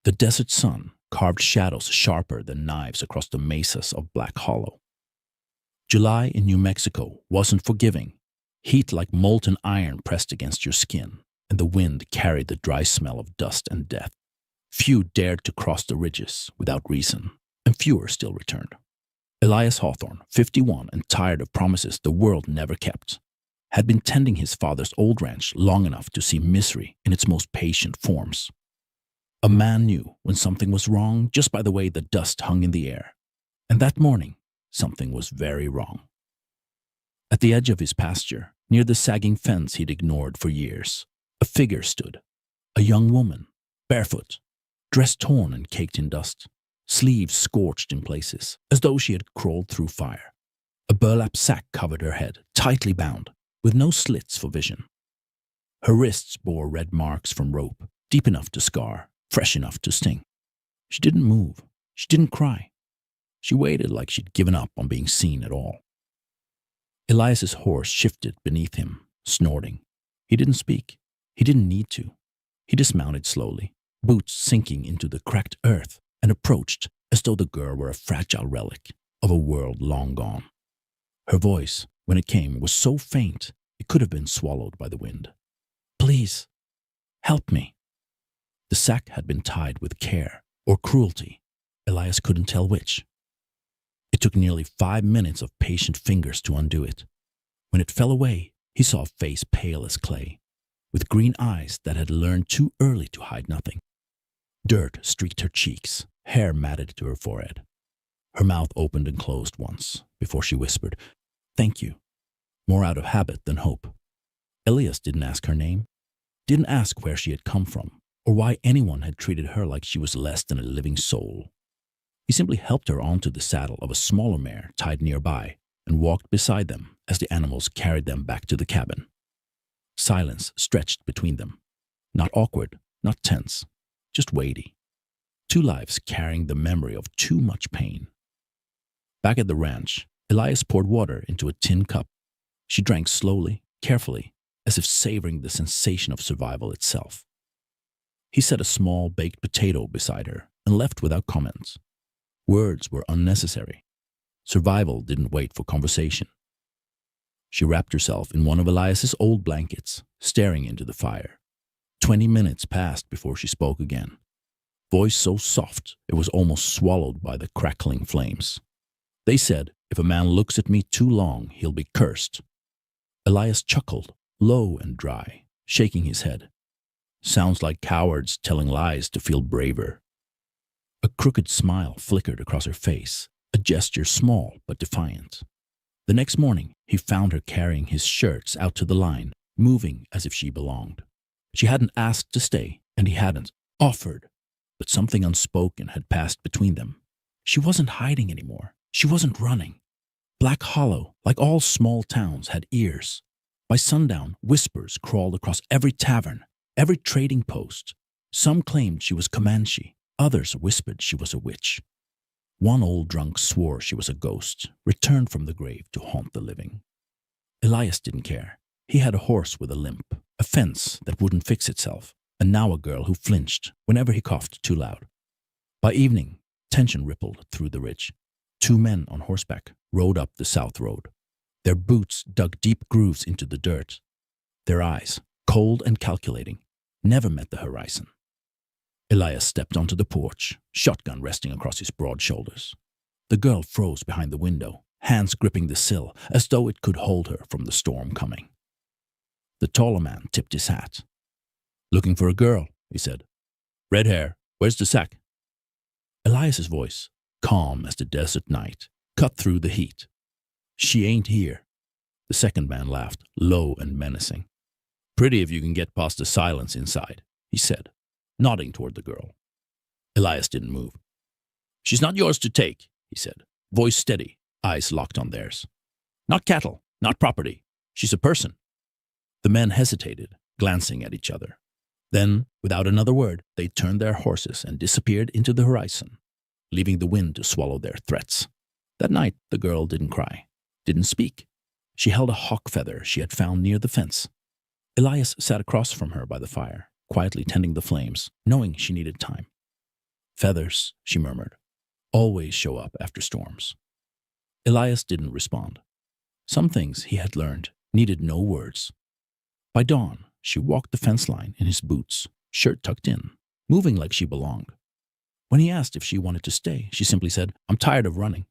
The desert sun carved shadows sharper than knives across the mesas of Black Hollow. July in New Mexico wasn't forgiving. Heat like molten iron pressed against your skin, and the wind carried the dry smell of dust and death. Few dared to cross the ridges without reason, and fewer still returned. Elias Hawthorne, 51 and tired of promises the world never kept, had been tending his father's old ranch long enough to see misery in its most patient forms. A man knew when something was wrong just by the way the dust hung in the air, and that morning something was very wrong. At the edge of his pasture, near the sagging fence he'd ignored for years, a figure stood, a young woman, barefoot, dress torn and caked in dust, sleeves scorched in places, as though she had crawled through fire. A burlap sack covered her head, tightly bound, with no slits for vision. Her wrists bore red marks from rope, deep enough to scar, fresh enough to sting. She didn't move. She didn't cry. She waited like she'd given up on being seen at all. Elias's horse shifted beneath him, snorting. He didn't speak. He didn't need to. He dismounted slowly, boots sinking into the cracked earth, and approached as though the girl were a fragile relic of a world long gone. Her voice, when it came, was so faint it could have been swallowed by the wind. "Please, help me." The sack had been tied with care or cruelty. Elias couldn't tell which. It took nearly 5 minutes of patient fingers to undo it. When it fell away, he saw a face pale as clay, with green eyes that had learned too early to hide nothing. Dirt streaked her cheeks, hair matted to her forehead. Her mouth opened and closed once before she whispered, "Thank you," more out of habit than hope. Elias didn't ask her name, didn't ask where she had come from, or why anyone had treated her like she was less than a living soul. He simply helped her onto the saddle of a smaller mare tied nearby and walked beside them as the animals carried them back to the cabin. Silence stretched between them. Not awkward, not tense, just weighty. Two lives carrying the memory of too much pain. Back at the ranch, Elias poured water into a tin cup. She drank slowly, carefully, as if savoring the sensation of survival itself. He set a small baked potato beside her and left without comments. Words were unnecessary. Survival didn't wait for conversation. She wrapped herself in one of Elias's old blankets, staring into the fire. 20 minutes passed before she spoke again. Voice so soft it was almost swallowed by the crackling flames. "They said, if a man looks at me too long, he'll be cursed." Elias chuckled, low and dry, shaking his head. "Sounds like cowards telling lies to feel braver." A crooked smile flickered across her face, a gesture small but defiant. The next morning, he found her carrying his shirts out to the line, moving as if she belonged. She hadn't asked to stay, and he hadn't offered, but something unspoken had passed between them. She wasn't hiding anymore. She wasn't running. Black Hollow, like all small towns, had ears. By sundown, whispers crawled across every tavern, every trading post. Some claimed she was Comanche. Others whispered she was a witch. One old drunk swore she was a ghost, returned from the grave to haunt the living. Elias didn't care. He had a horse with a limp, a fence that wouldn't fix itself, and now a girl who flinched whenever he coughed too loud. By evening, tension rippled through the ridge. 2 men on horseback rode up the south road. Their boots dug deep grooves into the dirt. Their eyes, cold and calculating, never met the horizon. Elias stepped onto the porch, shotgun resting across his broad shoulders. The girl froze behind the window, hands gripping the sill as though it could hold her from the storm coming. The taller man tipped his hat. "Looking for a girl," he said. "Red hair. Where's the sack?" Elias's voice, calm as the desert night, cut through the heat. "She ain't here." The second man laughed, low and menacing. "Pretty if you can get past the silence inside," he said, nodding toward the girl. Elias didn't move. "She's not yours to take," he said, voice steady, eyes locked on theirs. "Not cattle, not property. She's a person." The men hesitated, glancing at each other. Then, without another word, they turned their horses and disappeared into the horizon, leaving the wind to swallow their threats. That night, the girl didn't cry, didn't speak. She held a hawk feather she had found near the fence. Elias sat across from her by the fire, quietly tending the flames, knowing she needed time. Feathers, she murmured, always show up after storms. Elias didn't respond. Some things he had learned needed no words. By dawn, she walked the fence line in his boots, shirt tucked in, moving like she belonged. When he asked if she wanted to stay, she simply said, "I'm tired of running."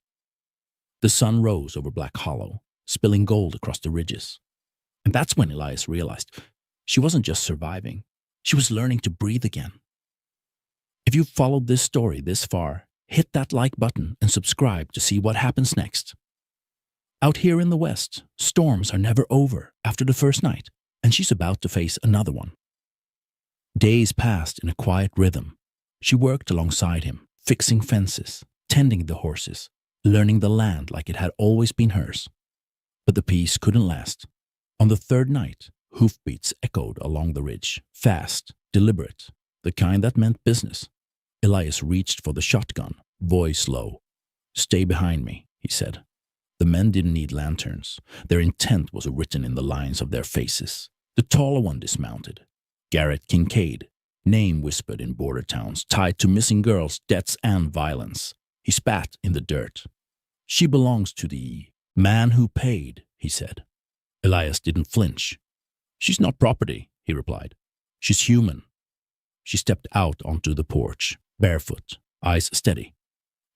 The sun rose over Black Hollow, spilling gold across the ridges. And that's when Elias realized she wasn't just surviving, she was learning to breathe again. If you've followed this story this far, hit that like button and subscribe to see what happens next. Out here in the West, storms are never over after the first night, and she's about to face another one. Days passed in a quiet rhythm. She worked alongside him, fixing fences, tending the horses, learning the land like it had always been hers. But the peace couldn't last. On the third night, hoofbeats echoed along the ridge, fast, deliberate, the kind that meant business. Elias reached for the shotgun, voice low. "Stay behind me," he said. The men didn't need lanterns. Their intent was written in the lines of their faces. The taller one dismounted. Garrett Kincaid, name whispered in border towns, tied to missing girls, deaths, and violence. He spat in the dirt. "She belongs to the man who paid," he said. Elias didn't flinch. "She's not property," he replied. "She's human." She stepped out onto the porch, barefoot, eyes steady.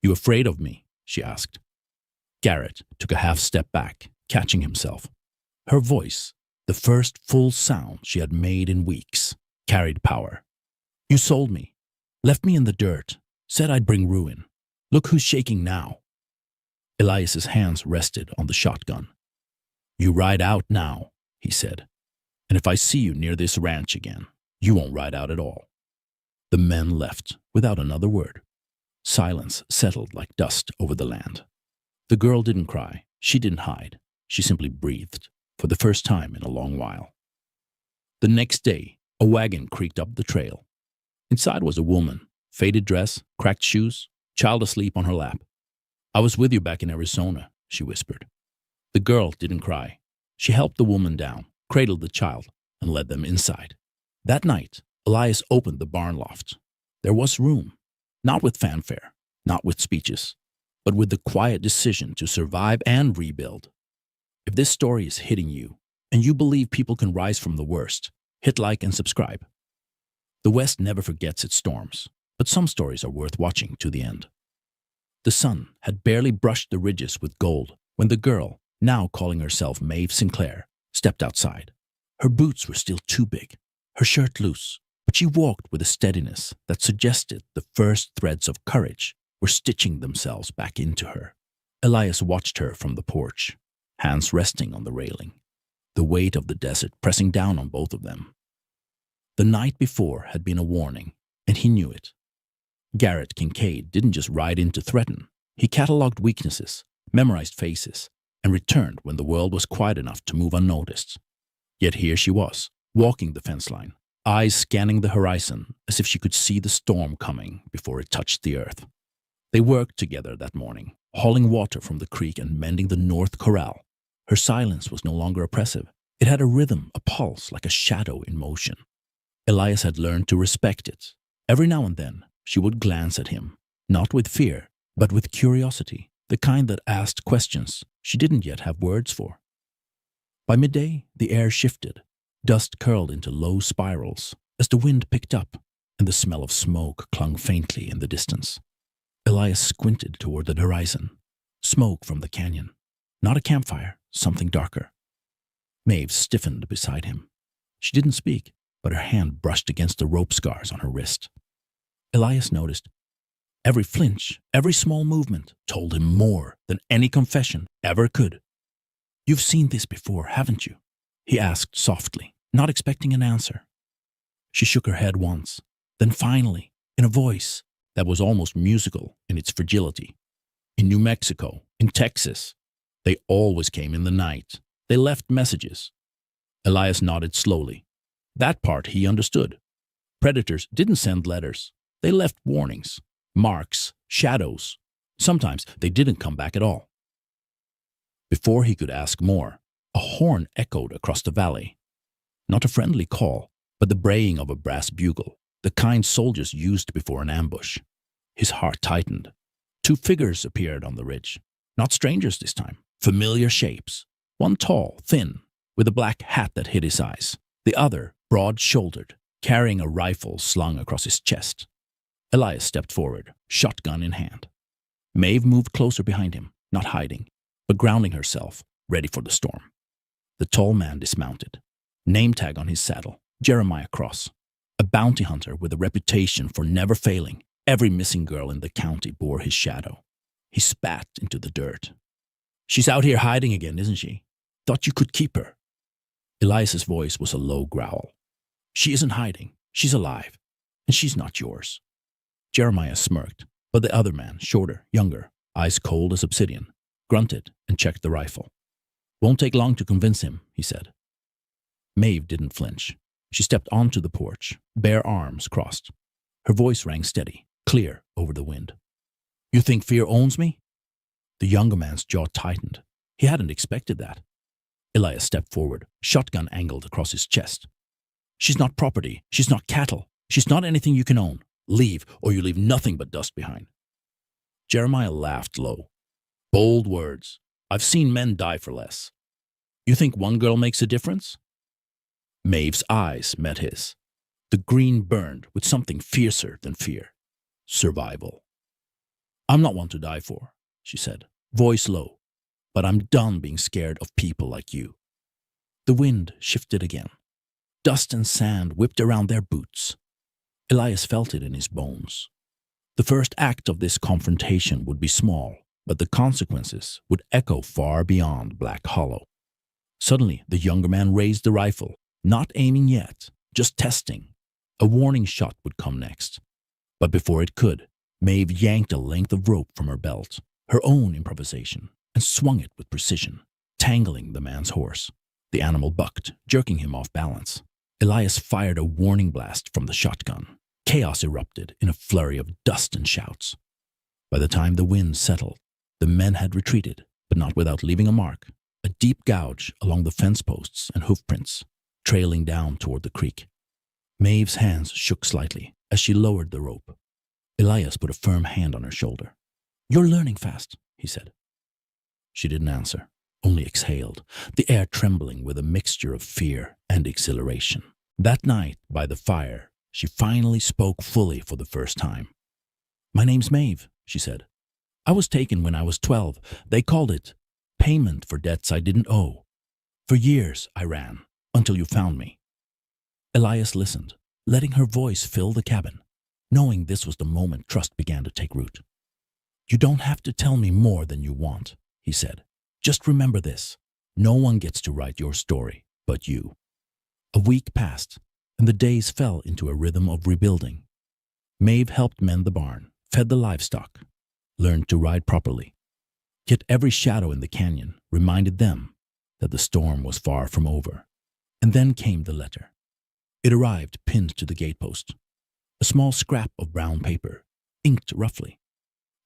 "You afraid of me?" she asked. Garrett took a half step back, catching himself. Her voice, the first full sound she had made in weeks, carried power. "You sold me, left me in the dirt, said I'd bring ruin. Look who's shaking now." Elias's hands rested on the shotgun. "You ride out now," he said. "And if I see you near this ranch again, you won't ride out at all." The men left without another word. Silence settled like dust over the land. The girl didn't cry. She didn't hide. She simply breathed, for the first time in a long while. The next day, a wagon creaked up the trail. Inside was a woman, faded dress, cracked shoes, child asleep on her lap. "I was with you back in Arizona," she whispered. The girl didn't cry. She helped the woman down, cradled the child, and led them inside. That night, Elias opened the barn loft. There was room, not with fanfare, not with speeches, but with the quiet decision to survive and rebuild. If this story is hitting you, and you believe people can rise from the worst, hit like and subscribe. The West never forgets its storms, but some stories are worth watching to the end. The sun had barely brushed the ridges with gold when the girl, now calling herself Mave Sinclair, stepped outside. Her boots were still too big, her shirt loose, but she walked with a steadiness that suggested the first threads of courage were stitching themselves back into her. Elias watched her from the porch, hands resting on the railing, the weight of the desert pressing down on both of them. The night before had been a warning, and he knew it. Garrett Kincaid didn't just ride in to threaten. He catalogued weaknesses, memorized faces, and returned when the world was quiet enough to move unnoticed. Yet here she was, walking the fence line, eyes scanning the horizon as if she could see the storm coming before it touched the earth. They worked together that morning, hauling water from the creek and mending the north corral. Her silence was no longer oppressive. It had a rhythm, a pulse, like a shadow in motion. Elias had learned to respect it. Every now and then, she would glance at him, not with fear, but with curiosity, the kind that asked questions she didn't yet have words for. By midday, the air shifted. Dust curled into low spirals as the wind picked up, and the smell of smoke clung faintly in the distance. Elias squinted toward the horizon. Smoke from the canyon. Not a campfire, something darker. Maeve stiffened beside him. She didn't speak, but her hand brushed against the rope scars on her wrist. Elias noticed. Every flinch, every small movement told him more than any confession ever could. "You've seen this before, haven't you?" he asked softly, not expecting an answer. She shook her head once, then finally, in a voice that was almost musical in its fragility. "In New Mexico, in Texas. They always came in the night. They left messages." Elias nodded slowly. That part he understood. Predators didn't send letters. They left warnings, marks, shadows. Sometimes they didn't come back at all. Before he could ask more, a horn echoed across the valley. Not a friendly call, but the braying of a brass bugle, the kind soldiers used before an ambush. His heart tightened. Two figures appeared on the ridge. Not strangers this time. Familiar shapes. One tall, thin, with a black hat that hid his eyes. The other, broad-shouldered, carrying a rifle slung across his chest. Elias stepped forward, shotgun in hand. Mave moved closer behind him, not hiding, but grounding herself, ready for the storm. The tall man dismounted. Name tag on his saddle, Jeremiah Cross. A bounty hunter with a reputation for never failing. Every missing girl in the county bore his shadow. He spat into the dirt. "She's out here hiding again, isn't she? Thought you could keep her." Elias's voice was a low growl. "She isn't hiding. She's alive. And she's not yours." Jeremiah smirked, but the other man, shorter, younger, eyes cold as obsidian, grunted and checked the rifle. "Won't take long to convince him," he said. Mave didn't flinch. She stepped onto the porch, bare arms crossed. Her voice rang steady, clear over the wind. "You think fear owns me?" The younger man's jaw tightened. He hadn't expected that. Elias stepped forward, shotgun angled across his chest. "She's not property. She's not cattle. She's not anything you can own. Leave, or you leave nothing but dust behind." Jeremiah laughed low. "Bold words. I've seen men die for less. You think one girl makes a difference?" Mave's eyes met his. The green burned with something fiercer than fear. Survival. "I'm not one to die for," she said, voice low, "but I'm done being scared of people like you." The wind shifted again. Dust and sand whipped around their boots. Elias felt it in his bones. The first act of this confrontation would be small, but the consequences would echo far beyond Black Hollow. Suddenly, the younger man raised the rifle, not aiming yet, just testing. A warning shot would come next. But before it could, Mave yanked a length of rope from her belt, her own improvisation, and swung it with precision, tangling the man's horse. The animal bucked, jerking him off balance. Elias fired a warning blast from the shotgun. Chaos erupted in a flurry of dust and shouts. By the time the wind settled, the men had retreated, but not without leaving a mark, a deep gouge along the fence posts and hoofprints, trailing down toward the creek. Mave's hands shook slightly as she lowered the rope. Elias put a firm hand on her shoulder. "You're learning fast," he said. She didn't answer, only exhaled, the air trembling with a mixture of fear and exhilaration. That night, by the fire, she finally spoke fully for the first time. "My name's Mave," she said. "I was taken when I was 12. They called it payment for debts I didn't owe. For years I ran, until you found me." Elias listened, letting her voice fill the cabin, knowing this was the moment trust began to take root. "You don't have to tell me more than you want," he said. "Just remember this. No one gets to write your story but you." A week passed, and the days fell into a rhythm of rebuilding. Mave helped mend the barn, fed the livestock, learned to ride properly. Yet every shadow in the canyon reminded them that the storm was far from over. And then came the letter. It arrived pinned to the gatepost. A small scrap of brown paper, inked roughly.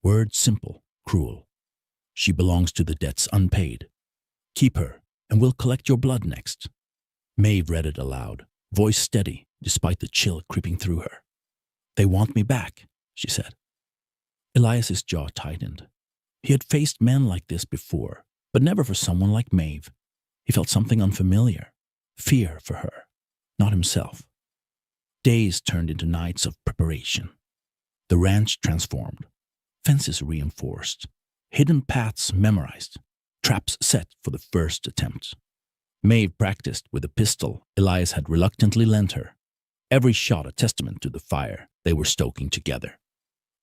Words simple, cruel. "She belongs to the debts unpaid. Keep her, and we'll collect your blood next." Mave read it aloud, voice steady despite the chill creeping through her. "They want me back," she said. Elias's jaw tightened. He had faced men like this before, but never for someone like Mave. He felt something unfamiliar, fear for her, not himself. Days turned into nights of preparation. The ranch transformed, fences reinforced, hidden paths memorized, traps set for the first attempt. Mave practiced with a pistol Elias had reluctantly lent her, every shot a testament to the fire they were stoking together.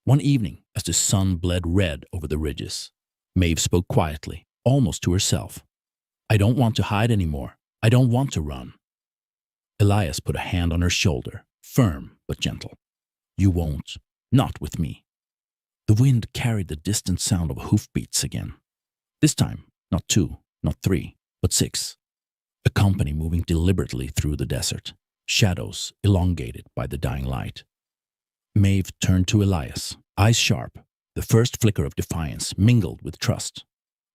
One evening, as the sun bled red over the ridges, Mave spoke quietly, almost to herself. "I don't want to hide anymore. I don't want to run." Elias put a hand on her shoulder, firm but gentle. "You won't. Not with me." The wind carried the distant sound of hoofbeats again. This time, not 2, not 3, but 6. A company moving deliberately through the desert, shadows elongated by the dying light. Mave turned to Elias, eyes sharp, the first flicker of defiance mingled with trust.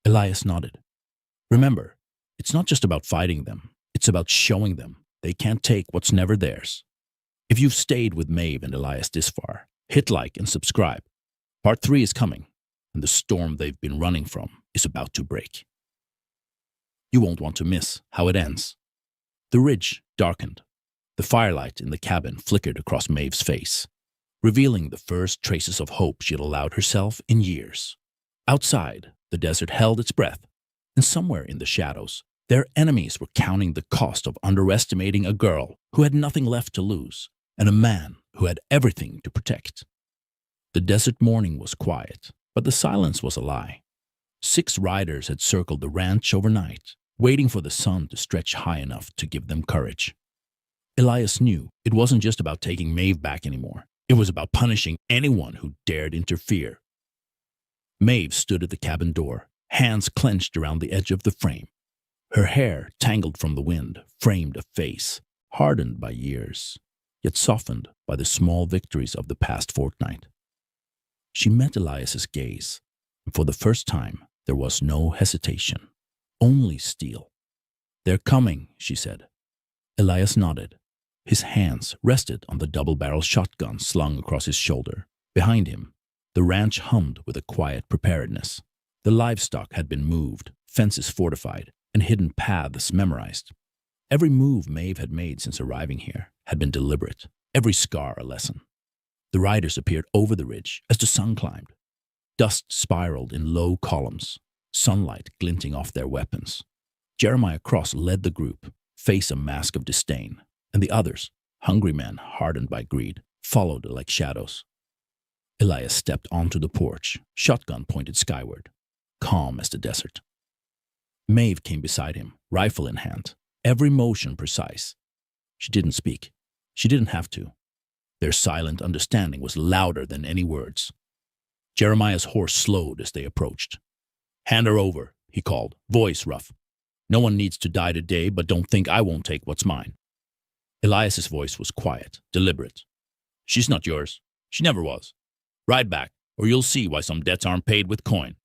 Elias nodded. "Remember, it's not just about fighting them. It's about showing them they can't take what's never theirs. If you've stayed with Mave and Elias this far, hit like and subscribe. Part 3 is coming, and the storm they've been running from is about to break. You won't want to miss how it ends. The ridge darkened. The firelight in the cabin flickered across Mave's face, revealing the first traces of hope she had allowed herself in years. Outside, the desert held its breath, and somewhere in the shadows, their enemies were counting the cost of underestimating a girl who had nothing left to lose, and a man who had everything to protect. The desert morning was quiet, but the silence was a lie. 6 riders had circled the ranch overnight, waiting for the sun to stretch high enough to give them courage. Elias knew it wasn't just about taking Mave back anymore. It was about punishing anyone who dared interfere. Mave stood at the cabin door, hands clenched around the edge of the frame. Her hair, tangled from the wind, framed a face, hardened by years, yet softened by the small victories of the past fortnight. She met Elias's gaze, and for the first time, there was no hesitation, only steel. "They're coming," she said. Elias nodded. His hands rested on the double-barrel shotgun slung across his shoulder. Behind him, the ranch hummed with a quiet preparedness. The livestock had been moved, fences fortified, and hidden paths memorized. Every move Mave had made since arriving here had been deliberate, every scar a lesson. The riders appeared over the ridge as the sun climbed. Dust spiraled in low columns, sunlight glinting off their weapons. Jeremiah Cross led the group, face a mask of disdain, and the others, hungry men hardened by greed, followed like shadows. Elias stepped onto the porch, shotgun pointed skyward, calm as the desert. Mave came beside him, rifle in hand, every motion precise. She didn't speak. She didn't have to. Their silent understanding was louder than any words. Jeremiah's horse slowed as they approached. "Hand her over," he called, voice rough. "No one needs to die today, but don't think I won't take what's mine." Elias's voice was quiet, deliberate. "She's not yours. She never was. Ride back, or you'll see why some debts aren't paid with coin."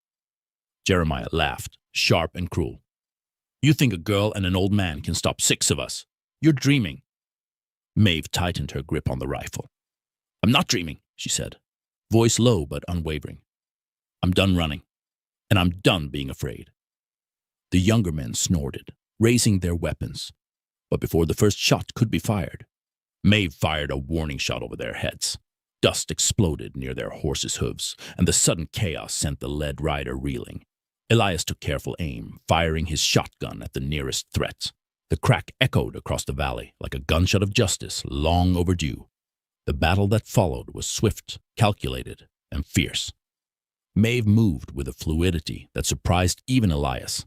Jeremiah laughed, sharp and cruel. "You think a girl and an old man can stop 6 of us? You're dreaming." Mave tightened her grip on the rifle. "I'm not dreaming," she said, voice low but unwavering. "I'm done running, and I'm done being afraid." The younger men snorted, raising their weapons. But before the first shot could be fired, Mave fired a warning shot over their heads. Dust exploded near their horses' hooves, and the sudden chaos sent the lead rider reeling. Elias took careful aim, firing his shotgun at the nearest threat. The crack echoed across the valley like a gunshot of justice long overdue. The battle that followed was swift, calculated, and fierce. Mave moved with a fluidity that surprised even Elias.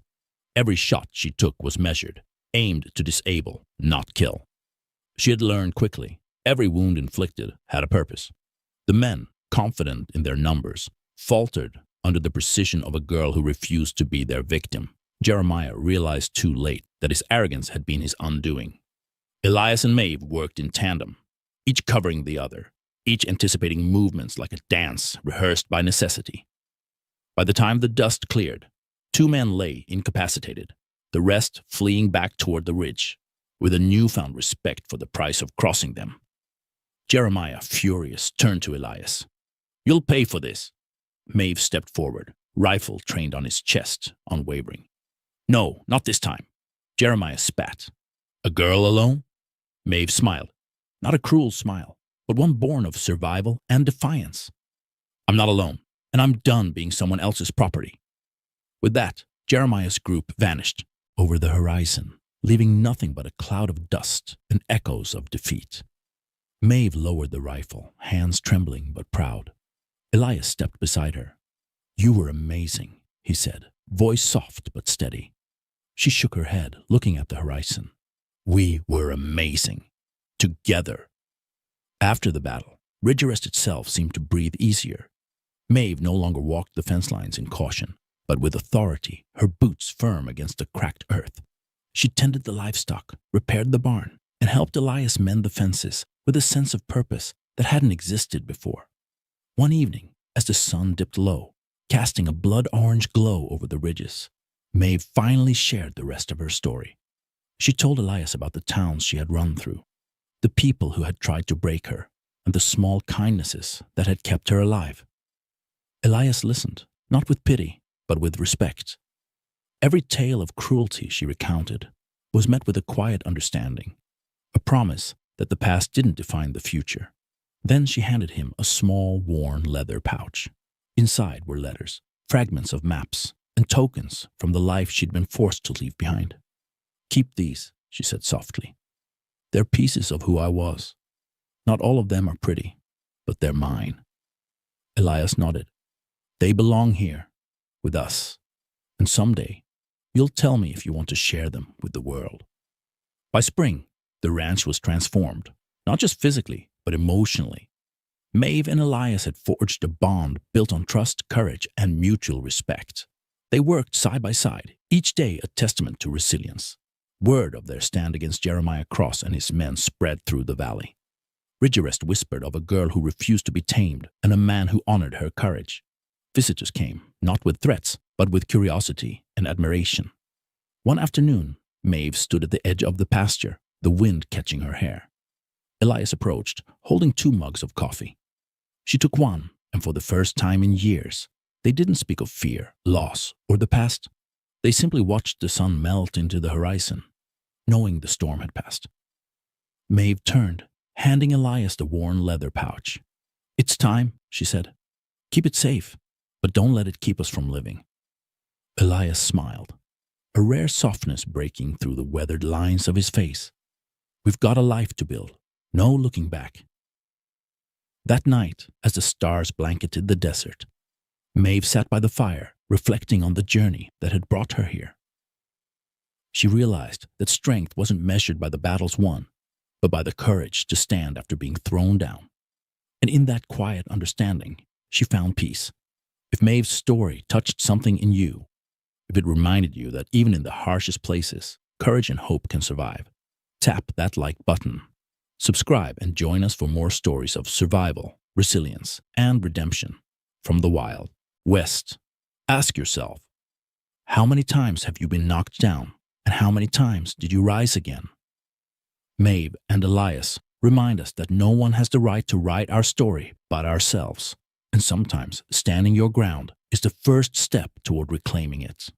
Every shot she took was measured, aimed to disable, not kill. She had learned quickly. Every wound inflicted had a purpose. The men, confident in their numbers, faltered under the precision of a girl who refused to be their victim. Jeremiah realized too late that his arrogance had been his undoing. Elias and Mave worked in tandem, each covering the other, each anticipating movements like a dance rehearsed by necessity. By the time the dust cleared, 2 men lay incapacitated, the rest fleeing back toward the ridge, with a newfound respect for the price of crossing them. Jeremiah, furious, turned to Elias. "You'll pay for this." Mave stepped forward, rifle trained on his chest, unwavering. "No, not this time." Jeremiah spat. "A girl alone?" Mave smiled. Not a cruel smile, but one born of survival and defiance. "I'm not alone, and I'm done being someone else's property." With that, Jeremiah's group vanished over the horizon, leaving nothing but a cloud of dust and echoes of defeat. Mave lowered the rifle, hands trembling but proud. Elias stepped beside her. "You were amazing," he said, voice soft but steady. She shook her head, looking at the horizon. "We were amazing. Together." After the battle, Ridge Arrest itself seemed to breathe easier. Mave no longer walked the fence lines in caution, but with authority, her boots firm against the cracked earth. She tended the livestock, repaired the barn, and helped Elias mend the fences with a sense of purpose that hadn't existed before. One evening, as the sun dipped low, casting a blood-orange glow over the ridges, Mave finally shared the rest of her story. She told Elias about the towns she had run through, the people who had tried to break her, and the small kindnesses that had kept her alive. Elias listened, not with pity, but with respect. Every tale of cruelty she recounted was met with a quiet understanding, a promise that the past didn't define the future. Then she handed him a small, worn leather pouch. Inside were letters, fragments of maps, and tokens from the life she'd been forced to leave behind. "Keep these," she said softly. "They're pieces of who I was. Not all of them are pretty, but they're mine." Elias nodded. "They belong here, with us. And someday, you'll tell me if you want to share them with the world." By spring, the ranch was transformed, not just physically, but emotionally. Mave and Elias had forged a bond built on trust, courage, and mutual respect. They worked side by side, each day a testament to resilience. Word of their stand against Jeremiah Cross and his men spread through the valley. Ridgerest whispered of a girl who refused to be tamed and a man who honored her courage. Visitors came, not with threats, but with curiosity and admiration. One afternoon, Mave stood at the edge of the pasture, the wind catching her hair. Elias approached, holding 2 mugs of coffee. She took one, and for the first time in years, they didn't speak of fear, loss, or the past. They simply watched the sun melt into the horizon, knowing the storm had passed. Mave turned, handing Elias the worn leather pouch. "It's time," she said. "Keep it safe, but don't let it keep us from living." Elias smiled, a rare softness breaking through the weathered lines of his face. "We've got a life to build, no looking back." That night, as the stars blanketed the desert, Mave sat by the fire, reflecting on the journey that had brought her here. She realized that strength wasn't measured by the battles won, but by the courage to stand after being thrown down. And in that quiet understanding, she found peace. If Mave's story touched something in you, if it reminded you that even in the harshest places, courage and hope can survive, tap that like button. Subscribe and join us for more stories of survival, resilience, and redemption from the wild West. Ask yourself, how many times have you been knocked down, and how many times did you rise again? Mave and Elias remind us that no one has the right to write our story but ourselves, and sometimes standing your ground is the first step toward reclaiming it.